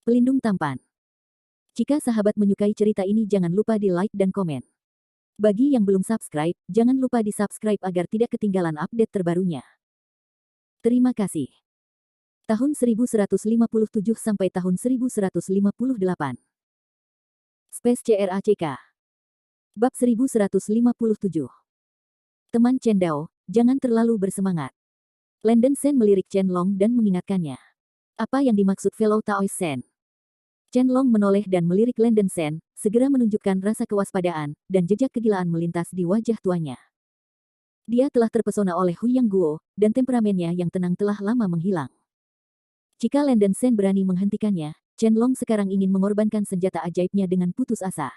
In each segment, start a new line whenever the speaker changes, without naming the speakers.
Pelindung tampan. Jika sahabat menyukai cerita ini jangan lupa di like dan komen. Bagi yang belum subscribe, jangan lupa di subscribe agar tidak ketinggalan update terbarunya. Terima kasih. Tahun 1157 sampai tahun 1158. Space CRACK. Bab 1157. Teman Chen Dao, jangan terlalu bersemangat. Landen Sen melirik Chen Long dan mengingatkannya. Apa yang dimaksud Fellow Taoist Sen? Chen Long menoleh dan melirik Landen Sen, segera menunjukkan rasa kewaspadaan, dan jejak kegilaan melintas di wajah tuanya. Dia telah terpesona oleh Huyang Guo, dan temperamennya yang tenang telah lama menghilang. Jika Landen Sen berani menghentikannya, Chen Long sekarang ingin mengorbankan senjata ajaibnya dengan putus asa.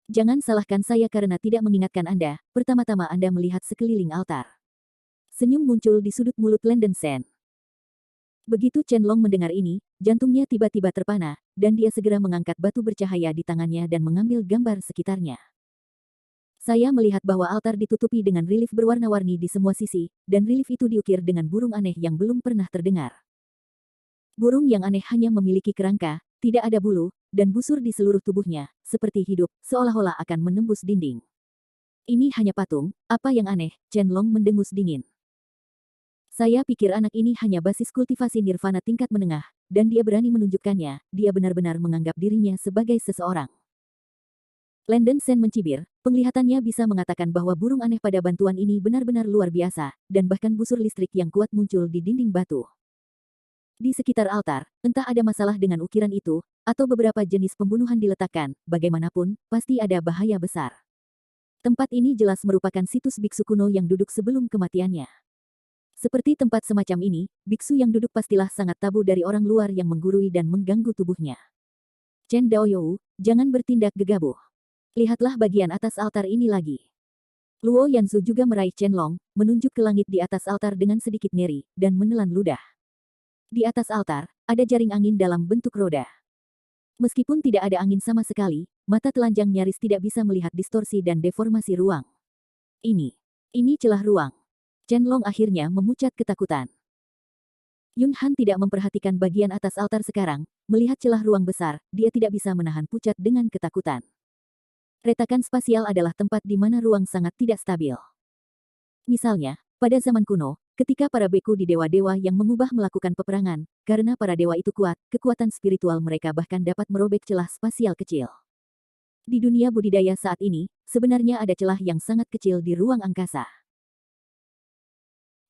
Jangan salahkan saya karena tidak mengingatkan Anda, pertama-tama Anda melihat sekeliling altar. Senyum muncul di sudut mulut Landen Sen. Begitu Chen Long mendengar ini, jantungnya tiba-tiba terpana, dan dia segera mengangkat batu bercahaya di tangannya dan mengambil gambar sekitarnya. Saya melihat bahwa altar ditutupi dengan relief berwarna-warni di semua sisi, dan relief itu diukir dengan burung aneh yang belum pernah terdengar. Burung yang aneh hanya memiliki kerangka, tidak ada bulu, dan busur di seluruh tubuhnya, seperti hidup, seolah-olah akan menembus dinding. Ini hanya patung, apa yang aneh, Chen Long mendengus dingin. Saya pikir anak ini hanya basis kultivasi nirvana tingkat menengah, dan dia berani menunjukkannya, dia benar-benar menganggap dirinya sebagai seseorang. Landen Sen mencibir, penglihatannya bisa mengatakan bahwa burung aneh pada bantuan ini benar-benar luar biasa, dan bahkan busur listrik yang kuat muncul di dinding batu. Di sekitar altar, entah ada masalah dengan ukiran itu, atau beberapa jenis pembunuhan diletakkan, bagaimanapun, pasti ada bahaya besar. Tempat ini jelas merupakan situs biksu kuno yang duduk sebelum kematiannya. Seperti tempat semacam ini, biksu yang duduk pastilah sangat tabu dari orang luar yang menggurui dan mengganggu tubuhnya. Chen Daoyou, jangan bertindak gegabah. Lihatlah bagian atas altar ini lagi. Luo Yanzu juga meraih Chen Long, menunjuk ke langit di atas altar dengan sedikit ngeri, dan menelan ludah. Di atas altar, ada jaring angin dalam bentuk roda. Meskipun tidak ada angin sama sekali, mata telanjang nyaris tidak bisa melihat distorsi dan deformasi ruang. Ini celah ruang. Chen Long akhirnya memucat ketakutan. Yun Han tidak memperhatikan bagian atas altar sekarang, melihat celah ruang besar, dia tidak bisa menahan pucat dengan ketakutan. Retakan spasial adalah tempat di mana ruang sangat tidak stabil. Misalnya, pada zaman kuno, ketika para beku di dewa-dewa yang mengubah melakukan peperangan, karena para dewa itu kuat, kekuatan spiritual mereka bahkan dapat merobek celah spasial kecil. Di dunia budidaya saat ini, sebenarnya ada celah yang sangat kecil di ruang angkasa.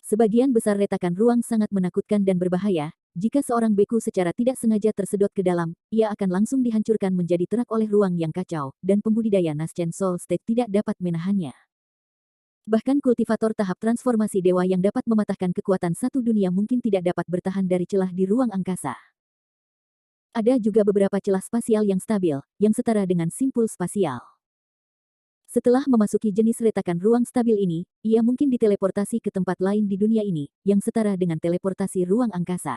Sebagian besar retakan ruang sangat menakutkan dan berbahaya, jika seorang beku secara tidak sengaja tersedot ke dalam, ia akan langsung dihancurkan menjadi terak oleh ruang yang kacau, dan pembudidaya Naschen Soul State tidak dapat menahannya. Bahkan kultivator tahap transformasi dewa yang dapat mematahkan kekuatan satu dunia mungkin tidak dapat bertahan dari celah di ruang angkasa. Ada juga beberapa celah spasial yang stabil, yang setara dengan simpul spasial. Setelah memasuki jenis retakan ruang stabil ini, ia mungkin diteleportasi ke tempat lain di dunia ini, yang setara dengan teleportasi ruang angkasa.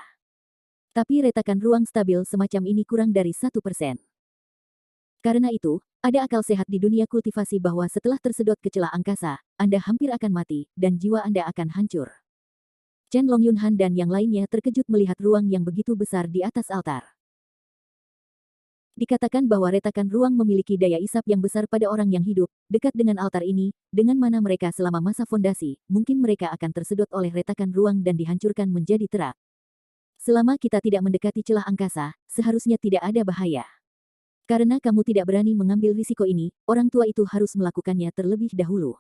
Tapi retakan ruang stabil semacam ini kurang dari 1%. Karena itu, ada akal sehat di dunia kultivasi bahwa setelah tersedot ke celah angkasa, Anda hampir akan mati, dan jiwa Anda akan hancur. Chen Long Yun Han dan yang lainnya terkejut melihat ruang yang begitu besar di atas altar. Dikatakan bahwa retakan ruang memiliki daya isap yang besar pada orang yang hidup, dekat dengan altar ini, dengan mana mereka selama masa fondasi, mungkin mereka akan tersedot oleh retakan ruang dan dihancurkan menjadi terak. Selama kita tidak mendekati celah angkasa, seharusnya tidak ada bahaya. Karena kamu tidak berani mengambil risiko ini, orang tua itu harus melakukannya terlebih dahulu.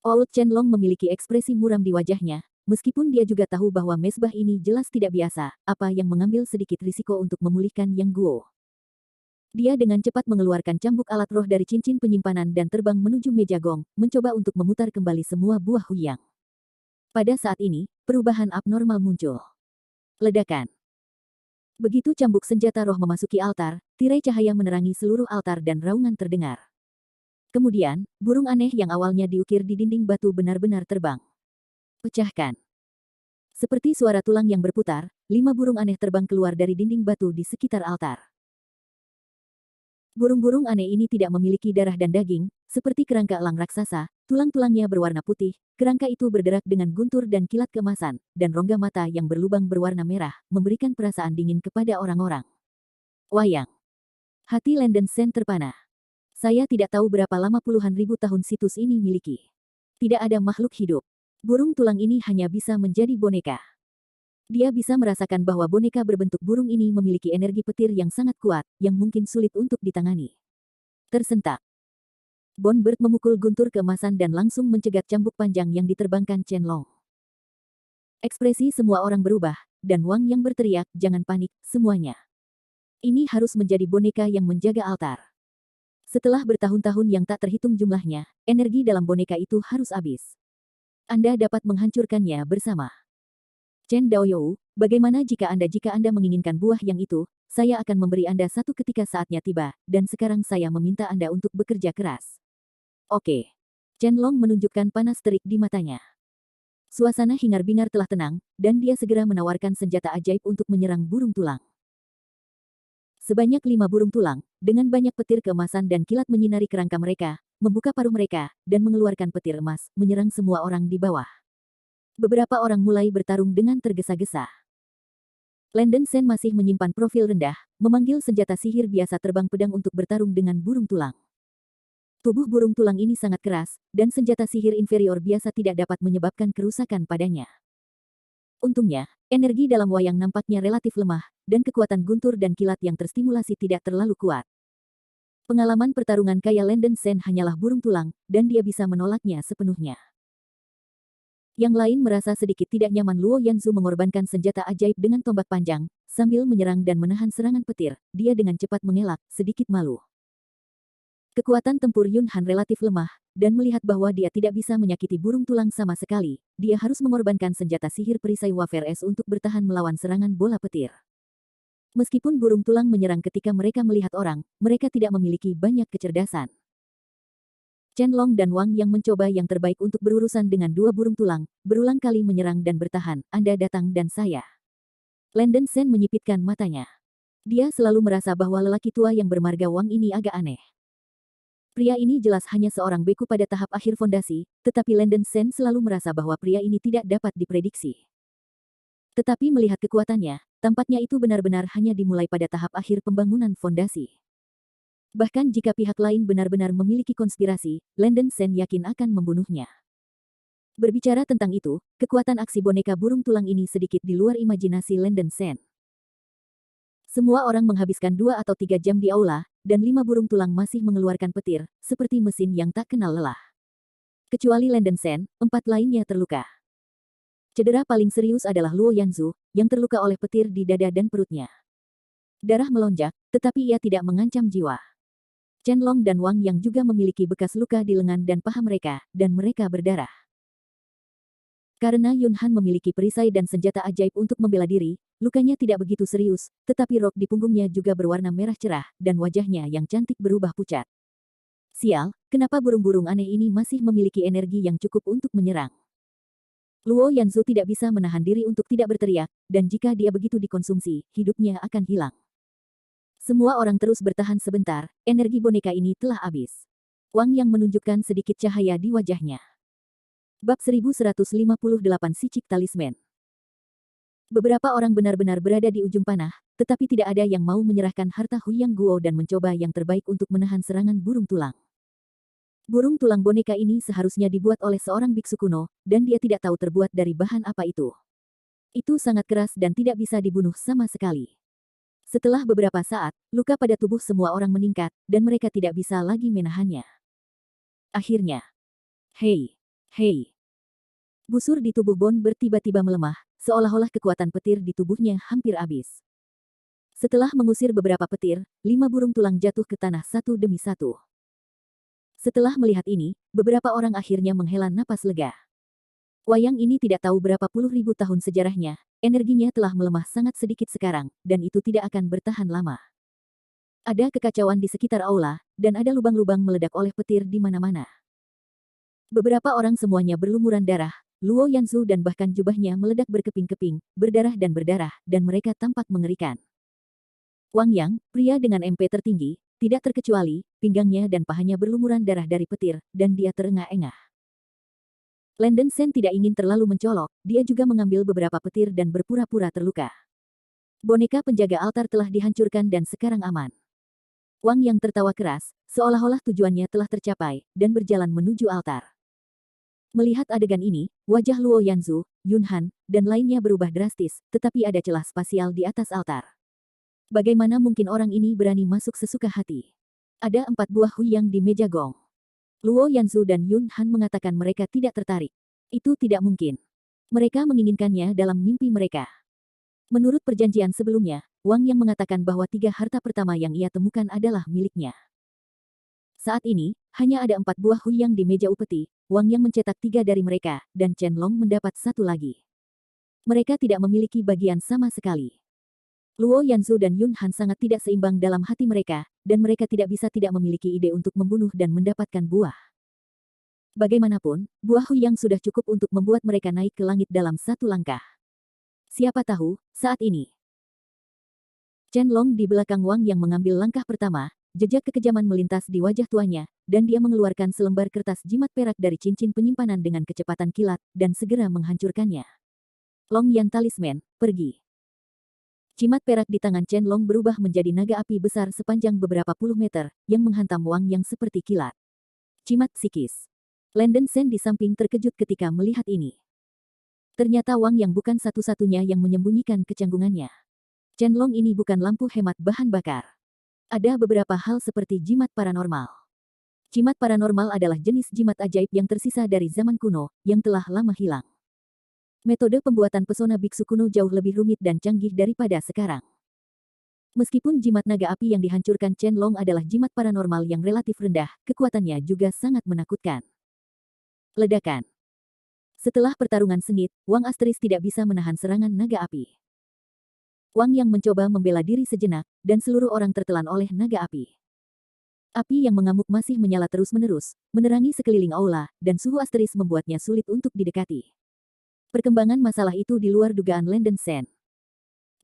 Old Chen Long memiliki ekspresi muram di wajahnya, meskipun dia juga tahu bahwa mesbah ini jelas tidak biasa, apa yang mengambil sedikit risiko untuk memulihkan Yang Guo. Dia dengan cepat mengeluarkan cambuk alat roh dari cincin penyimpanan dan terbang menuju meja gong, mencoba untuk memutar kembali semua buah huyang. Pada saat ini, perubahan abnormal muncul. Ledakan. Begitu cambuk senjata roh memasuki altar, tirai cahaya menerangi seluruh altar dan raungan terdengar. Kemudian, burung aneh yang awalnya diukir di dinding batu benar-benar terbang. Pecahkan. Seperti suara tulang yang berputar, 5 burung aneh terbang keluar dari dinding batu di sekitar altar. Burung-burung aneh ini tidak memiliki darah dan daging, seperti kerangka elang raksasa, tulang-tulangnya berwarna putih, kerangka itu berderak dengan guntur dan kilat keemasan, dan rongga mata yang berlubang berwarna merah, memberikan perasaan dingin kepada orang-orang. Wayang. Hati Landon Shen terpana. Saya tidak tahu berapa lama puluhan ribu tahun situs ini miliki. Tidak ada makhluk hidup. Burung tulang ini hanya bisa menjadi boneka. Dia bisa merasakan bahwa boneka berbentuk burung ini memiliki energi petir yang sangat kuat, yang mungkin sulit untuk ditangani. Tersentak. Bonbird memukul guntur keemasan dan langsung mencegat cambuk panjang yang diterbangkan Chen-Long. Ekspresi semua orang berubah, dan Wang yang berteriak, "Jangan panik, semuanya. Ini harus menjadi boneka yang menjaga altar." Setelah bertahun-tahun yang tak terhitung jumlahnya, energi dalam boneka itu harus habis. Anda dapat menghancurkannya bersama. Chen Daoyou, bagaimana jika Anda menginginkan buah yang itu, saya akan memberi Anda satu ketika saatnya tiba, dan sekarang saya meminta Anda untuk bekerja keras. Oke. Chen Long menunjukkan panas terik di matanya. Suasana hingar-bingar telah tenang, dan dia segera menawarkan senjata ajaib untuk menyerang burung tulang. Sebanyak 5 burung tulang, dengan banyak petir keemasan dan kilat menyinari kerangka mereka, membuka paruh mereka, dan mengeluarkan petir emas, menyerang semua orang di bawah. Beberapa orang mulai bertarung dengan tergesa-gesa. Landon Shen masih menyimpan profil rendah, memanggil senjata sihir biasa terbang pedang untuk bertarung dengan burung tulang. Tubuh burung tulang ini sangat keras, dan senjata sihir inferior biasa tidak dapat menyebabkan kerusakan padanya. Untungnya, energi dalam wayang nampaknya relatif lemah, dan kekuatan guntur dan kilat yang terstimulasi tidak terlalu kuat. Pengalaman pertarungan kaya Landon Shen hanyalah burung tulang, dan dia bisa menolaknya sepenuhnya. Yang lain merasa sedikit tidak nyaman. Luo Yanzu mengorbankan senjata ajaib dengan tombak panjang, sambil menyerang dan menahan serangan petir, dia dengan cepat mengelak, sedikit malu. Kekuatan tempur Yun Han relatif lemah, dan melihat bahwa dia tidak bisa menyakiti burung tulang sama sekali, dia harus mengorbankan senjata sihir perisai wafer es untuk bertahan melawan serangan bola petir. Meskipun burung tulang menyerang ketika mereka melihat orang, mereka tidak memiliki banyak kecerdasan. Chen Long dan Wang yang mencoba yang terbaik untuk berurusan dengan dua burung tulang, berulang kali menyerang dan bertahan, Anda datang dan saya. Landon Shen menyipitkan matanya. Dia selalu merasa bahwa lelaki tua yang bermarga Wang ini agak aneh. Pria ini jelas hanya seorang beku pada tahap akhir fondasi, tetapi Landon Shen selalu merasa bahwa pria ini tidak dapat diprediksi. Tetapi melihat kekuatannya, tampaknya itu benar-benar hanya dimulai pada tahap akhir pembangunan fondasi. Bahkan jika pihak lain benar-benar memiliki konspirasi, Landon Shen yakin akan membunuhnya. Berbicara tentang itu, kekuatan aksi boneka burung tulang ini sedikit di luar imajinasi Landon Shen. Semua orang menghabiskan 2 atau 3 jam di aula, dan 5 burung tulang masih mengeluarkan petir, seperti mesin yang tak kenal lelah. Kecuali Landon Shen, 4 lainnya terluka. Cedera paling serius adalah Luo Yanzu, yang terluka oleh petir di dada dan perutnya. Darah melonjak, tetapi ia tidak mengancam jiwa. Chen Long dan Wang yang juga memiliki bekas luka di lengan dan paha mereka, dan mereka berdarah. Karena Yun Han memiliki perisai dan senjata ajaib untuk membela diri, lukanya tidak begitu serius, tetapi rok di punggungnya juga berwarna merah cerah, dan wajahnya yang cantik berubah pucat. Sial, kenapa burung-burung aneh ini masih memiliki energi yang cukup untuk menyerang? Luo Yanzu tidak bisa menahan diri untuk tidak berteriak, dan jika dia begitu dikonsumsi, hidupnya akan hilang. Semua orang terus bertahan sebentar, energi boneka ini telah habis. Wang yang menunjukkan sedikit cahaya di wajahnya. Bab 1158 Sicik Talisman. Beberapa orang benar-benar berada di ujung panah, tetapi tidak ada yang mau menyerahkan harta Huyang Guo dan mencoba yang terbaik untuk menahan serangan burung tulang. Burung tulang boneka ini seharusnya dibuat oleh seorang biksu kuno, dan dia tidak tahu terbuat dari bahan apa itu. Itu sangat keras dan tidak bisa dibunuh sama sekali. Setelah beberapa saat, luka pada tubuh semua orang meningkat, dan mereka tidak bisa lagi menahannya. Akhirnya, hei. Busur di tubuh Bon tiba-tiba melemah, seolah-olah kekuatan petir di tubuhnya hampir habis. Setelah mengusir beberapa petir, 5 burung tulang jatuh ke tanah satu demi satu. Setelah melihat ini, beberapa orang akhirnya menghela napas lega. Wayang ini tidak tahu berapa puluh ribu tahun sejarahnya, energinya telah melemah sangat sedikit sekarang, dan itu tidak akan bertahan lama. Ada kekacauan di sekitar aula, dan ada lubang-lubang meledak oleh petir di mana-mana. Beberapa orang semuanya berlumuran darah, Luo Yanzu dan bahkan jubahnya meledak berkeping-keping, berdarah, dan mereka tampak mengerikan. Wang Yang, pria dengan MP tertinggi, Tidak terkecuali, pinggangnya dan pahanya berlumuran darah dari petir, dan dia terengah-engah. Landon Sen tidak ingin terlalu mencolok, dia juga mengambil beberapa petir dan berpura-pura terluka. Boneka penjaga altar telah dihancurkan dan sekarang aman. Wang yang tertawa keras, seolah-olah tujuannya telah tercapai, dan berjalan menuju altar. Melihat adegan ini, wajah Luo Yanzu, Yun Han, dan lainnya berubah drastis, tetapi ada celah spasial di atas altar. Bagaimana mungkin orang ini berani masuk sesuka hati? Ada 4 buah huyang di meja gong. Luo Yanzu dan Yun Han mengatakan mereka tidak tertarik. Itu tidak mungkin. Mereka menginginkannya dalam mimpi mereka. Menurut perjanjian sebelumnya, Wang yang mengatakan bahwa 3 harta pertama yang ia temukan adalah miliknya. Saat ini, hanya ada 4 buah huyang di meja upeti, Wang yang mencetak 3 dari mereka, dan Chen Long mendapat 1 lagi. Mereka tidak memiliki bagian sama sekali. Luo Yanzu dan Yun Han sangat tidak seimbang dalam hati mereka, dan mereka tidak bisa tidak memiliki ide untuk membunuh dan mendapatkan buah. Bagaimanapun, buah huyang sudah cukup untuk membuat mereka naik ke langit dalam 1 langkah. Siapa tahu, saat ini. Chen Long di belakang Wang yang mengambil langkah pertama, jejak kekejaman melintas di wajah tuanya, dan dia mengeluarkan selembar kertas jimat perak dari cincin penyimpanan dengan kecepatan kilat, dan segera menghancurkannya. Long Yan Talisman, pergi. Jimat perak di tangan Chen Long berubah menjadi naga api besar sepanjang beberapa puluh meter, yang menghantam Wang yang seperti kilat. Jimat psikis. Landon Sen di samping terkejut ketika melihat ini. Ternyata Wang yang bukan satu-satunya yang menyembunyikan kecanggungannya. Chen Long ini bukan lampu hemat bahan bakar. Ada beberapa hal seperti jimat paranormal. Jimat paranormal adalah jenis jimat ajaib yang tersisa dari zaman kuno, yang telah lama hilang. Metode pembuatan pesona biksu kuno jauh lebih rumit dan canggih daripada sekarang. Meskipun jimat naga api yang dihancurkan Chen Long adalah jimat paranormal yang relatif rendah, kekuatannya juga sangat menakutkan. Ledakan. Setelah pertarungan sengit, Wang Asteris tidak bisa menahan serangan naga api. Wang yang mencoba membela diri sejenak, dan seluruh orang tertelan oleh naga api. Api yang mengamuk masih menyala terus-menerus, menerangi sekeliling aula, dan suhu Asteris membuatnya sulit untuk didekati. Perkembangan masalah itu di luar dugaan Landon Sen.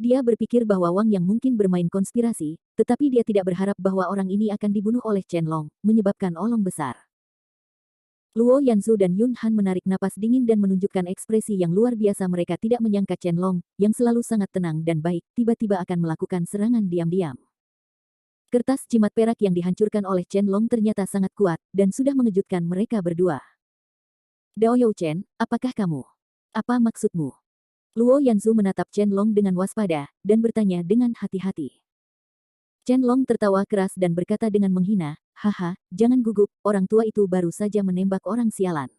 Dia berpikir bahwa Wang yang mungkin bermain konspirasi, tetapi dia tidak berharap bahwa orang ini akan dibunuh oleh Chen Long, menyebabkan olong besar. Luo Yanzu dan Yun Han menarik napas dingin dan menunjukkan ekspresi yang luar biasa. Mereka tidak menyangka Chen Long, yang selalu sangat tenang dan baik, tiba-tiba akan melakukan serangan diam-diam. Kertas jimat perak yang dihancurkan oleh Chen Long ternyata sangat kuat, dan sudah mengejutkan mereka berdua. Dao You Chen, apakah kamu? Apa maksudmu? Luo Yanzu menatap Chen Long dengan waspada, dan bertanya dengan hati-hati. Chen Long tertawa keras dan berkata dengan menghina, haha, jangan gugup, orang tua itu baru saja menembak orang sialan.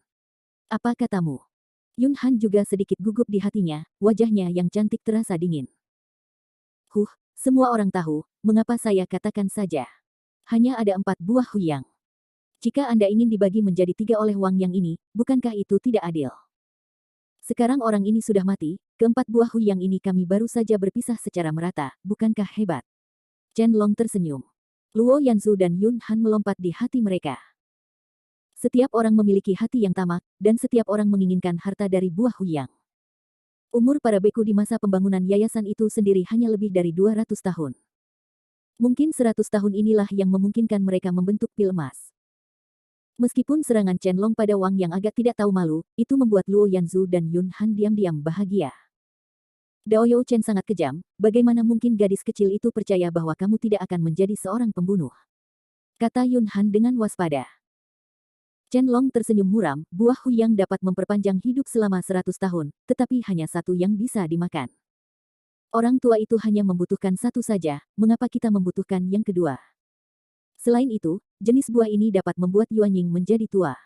Apa katamu? Yun Han juga sedikit gugup di hatinya, wajahnya yang cantik terasa dingin. Semua orang tahu, mengapa saya katakan saja. Hanya ada 4 buah huyang. Jika Anda ingin dibagi menjadi 3 oleh Wang yang ini, bukankah itu tidak adil? Sekarang orang ini sudah mati, keempat buah huyang ini kami baru saja berpisah secara merata, bukankah hebat? Chen Long tersenyum. Luo Yanzu dan Yun Han melompat di hati mereka. Setiap orang memiliki hati yang tamak, dan setiap orang menginginkan harta dari buah huyang. Umur para beku di masa pembangunan yayasan itu sendiri hanya lebih dari 200 tahun. Mungkin 100 tahun inilah yang memungkinkan mereka membentuk pil emas. Meskipun serangan Chen Long pada Wang yang agak tidak tahu malu, itu membuat Luo Yanzu dan Yun Han diam-diam bahagia. Dao You Chen sangat kejam, bagaimana mungkin gadis kecil itu percaya bahwa kamu tidak akan menjadi seorang pembunuh? Kata Yun Han dengan waspada. Chen Long tersenyum muram, buah huyang dapat memperpanjang hidup selama 100 tahun, tetapi hanya satu yang bisa dimakan. Orang tua itu hanya membutuhkan satu saja, mengapa kita membutuhkan yang kedua? Selain itu, jenis buah ini dapat membuat Yuanying menjadi tua.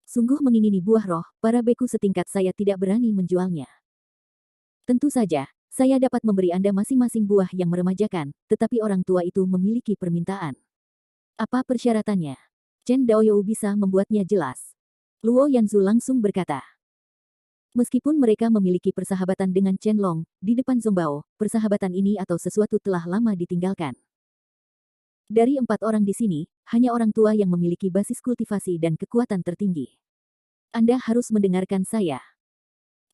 Sungguh mengingini buah roh, para beku setingkat saya tidak berani menjualnya. Tentu saja, saya dapat memberi Anda masing-masing buah yang meremajakan, tetapi orang tua itu memiliki permintaan. Apa persyaratannya? Chen Daoyou bisa membuatnya jelas. Luo Yanzu langsung berkata. Meskipun mereka memiliki persahabatan dengan Chen Long, di depan Zongbao, persahabatan ini atau sesuatu telah lama ditinggalkan. Dari 4 orang di sini, hanya orang tua yang memiliki basis kultivasi dan kekuatan tertinggi. Anda harus mendengarkan saya.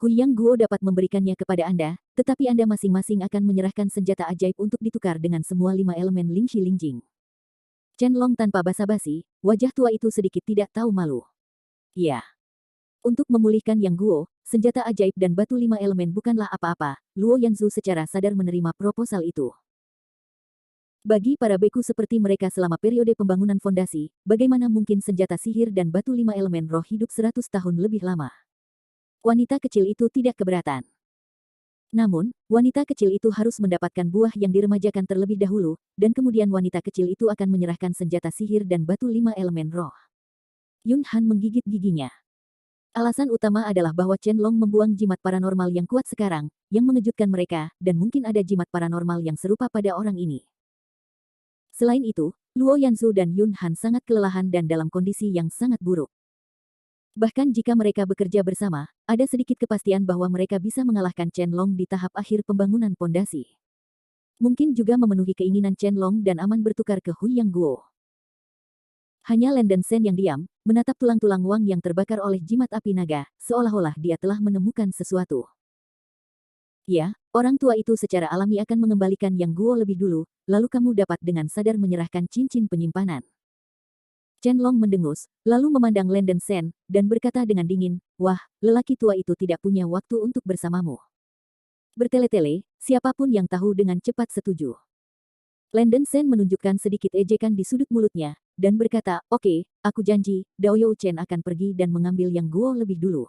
Huyang Guo dapat memberikannya kepada Anda, tetapi Anda masing-masing akan menyerahkan senjata ajaib untuk ditukar dengan semua 5 elemen Lingxi Lingjing. Chen Long tanpa basa-basi, wajah tua itu sedikit tidak tahu malu. Ya. Untuk memulihkan Yang Guo, senjata ajaib dan batu 5 elemen bukanlah apa-apa. Luo Yanzu secara sadar menerima proposal itu. Bagi para beku seperti mereka selama periode pembangunan fondasi, bagaimana mungkin senjata sihir dan batu 5 elemen roh hidup 100 tahun lebih lama? Wanita kecil itu tidak keberatan. Namun, wanita kecil itu harus mendapatkan buah yang diremajakan terlebih dahulu, dan kemudian wanita kecil itu akan menyerahkan senjata sihir dan batu 5 elemen roh. Yun Han menggigit giginya. Alasan utama adalah bahwa Chen Long membuang jimat paranormal yang kuat sekarang, yang mengejutkan mereka, dan mungkin ada jimat paranormal yang serupa pada orang ini. Selain itu, Luo Yanzu dan Yun Han sangat kelelahan dan dalam kondisi yang sangat buruk. Bahkan jika mereka bekerja bersama, ada sedikit kepastian bahwa mereka bisa mengalahkan Chen Long di tahap akhir pembangunan pondasi. Mungkin juga memenuhi keinginan Chen Long dan aman bertukar ke Huyang Guo. Hanya Lenden Sen yang diam, menatap tulang-tulang Wang yang terbakar oleh jimat api naga, seolah-olah dia telah menemukan sesuatu. Ya, orang tua itu secara alami akan mengembalikan Yang Guo lebih dulu, lalu kamu dapat dengan sadar menyerahkan cincin penyimpanan. Chen Long mendengus, lalu memandang Lenden Sen, dan berkata dengan dingin, wah, lelaki tua itu tidak punya waktu untuk bersamamu. Bertele-tele, siapapun yang tahu dengan cepat setuju. Lenden Sen menunjukkan sedikit ejekan di sudut mulutnya, dan berkata, oke, aku janji, Dao You Chen akan pergi dan mengambil Yang Guo lebih dulu.